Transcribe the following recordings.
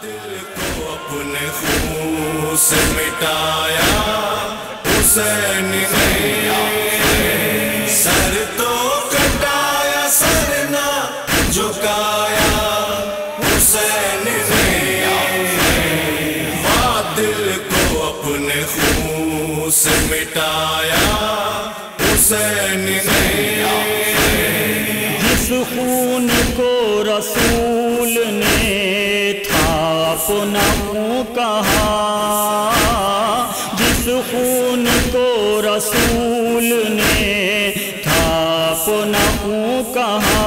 باطل کو اپنے خون سے مٹایا حسین نے، سر تو کٹایا سر نہ جھکایا حسین نے، باطل کو اپنے خون سے مٹایا حسین نے، جس خون کو رسول نے تھا اپنا خون کہا، جس خون کو رسول نے تھا اپنا خون کہا،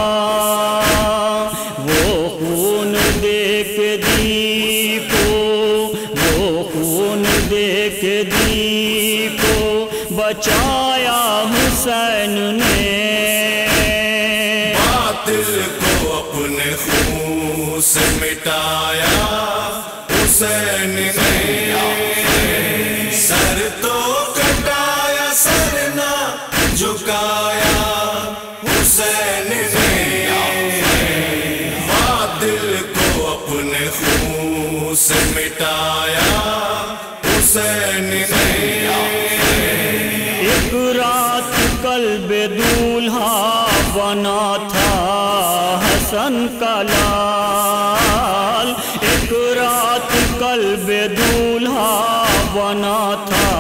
وہ خون دے کے دی کو، وہ خون دے کے دی کو بچایا حسین نے، باطل کو اپنے خون سے مٹایا حسین نے، سر تو کٹایا سر نہ جھکایا حسین نے، باطل کو اپنے خون سے مٹایا حسین نے، ایک رات قلب دولہا بنا تھا حسن کا لال، ایک رات قلب دولہا بنا تھا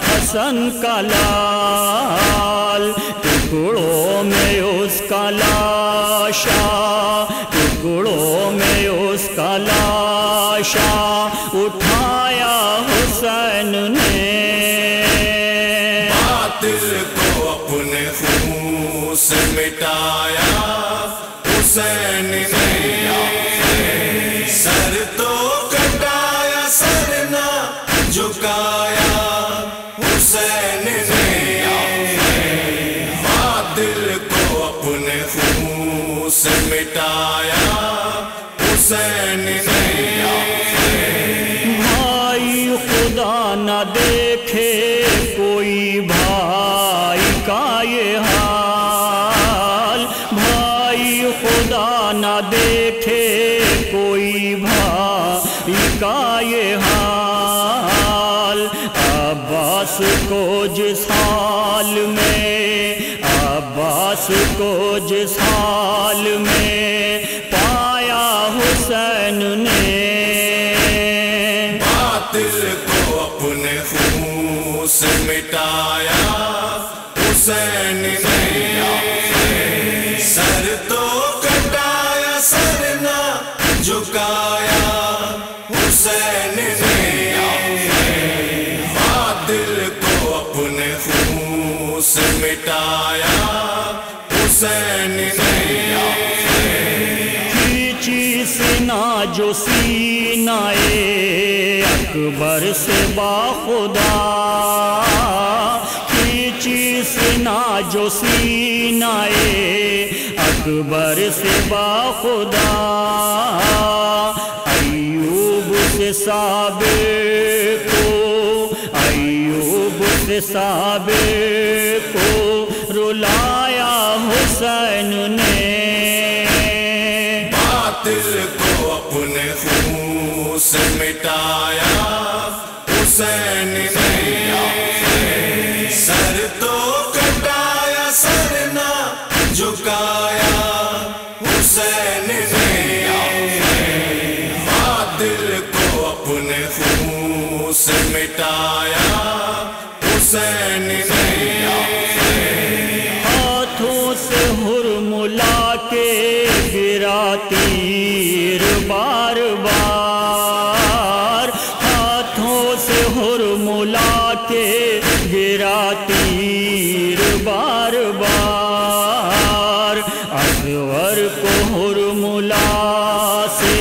حسن کا لال، ٹکڑوں میں اس کا لاشا، ٹکڑوں میں اس کا لاشا اٹھایا حسین نے، باطل کو اپنے خون سے مٹایا حسین نے، سر تو کٹایا سر نہ جھکایا حسین نے، باطل کو اپنے خون سے مٹایا حسین نے، بھائی خدا نہ دیکھے کوئی بھائی کا یہ حال، بھائی خدا نہ دیکھے کوئی بھائی کا یہ حال، عباس کو جس حال میں، عباس کو جس حال میں پایا حسین نے، باطل کو اپنے خون سے مٹایا حسین نے، سر تو کٹایا سر نہ جھکایا حسین نے، باطل کو اپنے خون سے مٹایا حسین نے، کھینچی سینہ جو سینہ اکبر سے باخدا، کھینچی سینہ جو سینہ اکبر سے باخدا، ایوب سے سابق کو، ایوب سے سابق کو رلایا حسین نے، باطل کو اپنے خون سے مٹایا حسین نے، سر تو کٹایا سر نہ جھکایا حسین نے، باطل کو اپنے خون سے مٹایا حسین نے، ہاتھوں سے ہرملا کے گرا تیر بار بار، ہاتھوں سے ہرملا کے گرا تیر بار بار، اصغر کو ہرملا سے،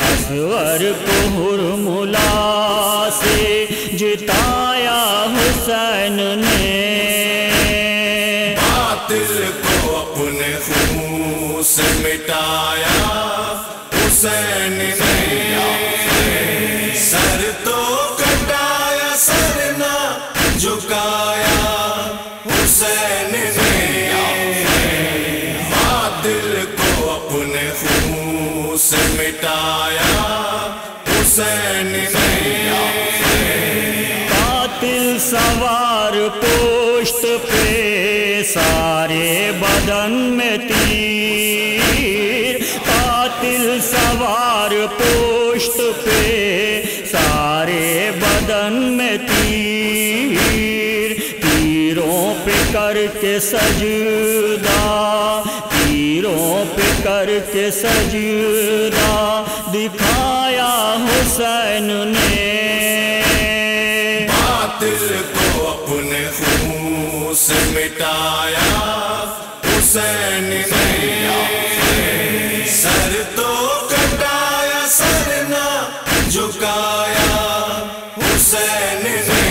اصغر کو ہرملا سے جتایا حسین نے، باطل کو اپنے خون سے مٹایا حسین نے، سر تو کٹایا سر نہ جھکایا حسین نے، باطل کو اپنے خون سے مٹایا سارے بدن میں تیر، قاتل سوار پشت پہ، سارے بدن میں تیر، تیروں پہ کر کے سجدہ، تیروں پہ کر کے سجدہ دکھایا حسین نے، باطل کو اپنے خون سے مٹایا حسین نے، سر تو کٹایا سر نہ جھکایا حسین نے،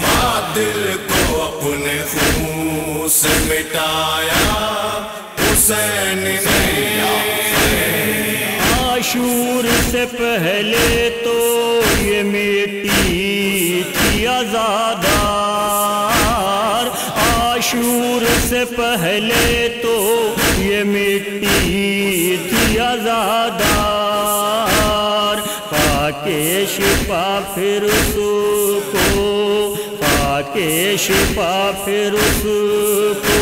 باطل کو اپنے خون سے مٹایا حسین نے، عاشور سے پہلے تو یہ مٹی تھی عزادار، عاشور سے پہلے تو یہ مٹی تھی عزادار، پاکے شفا پھر اس کو، پاکے شفا پھر اس کو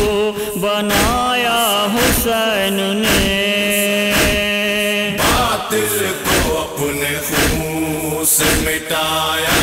بنایا حسین نے، باطل کو اپنے خون سے مٹایا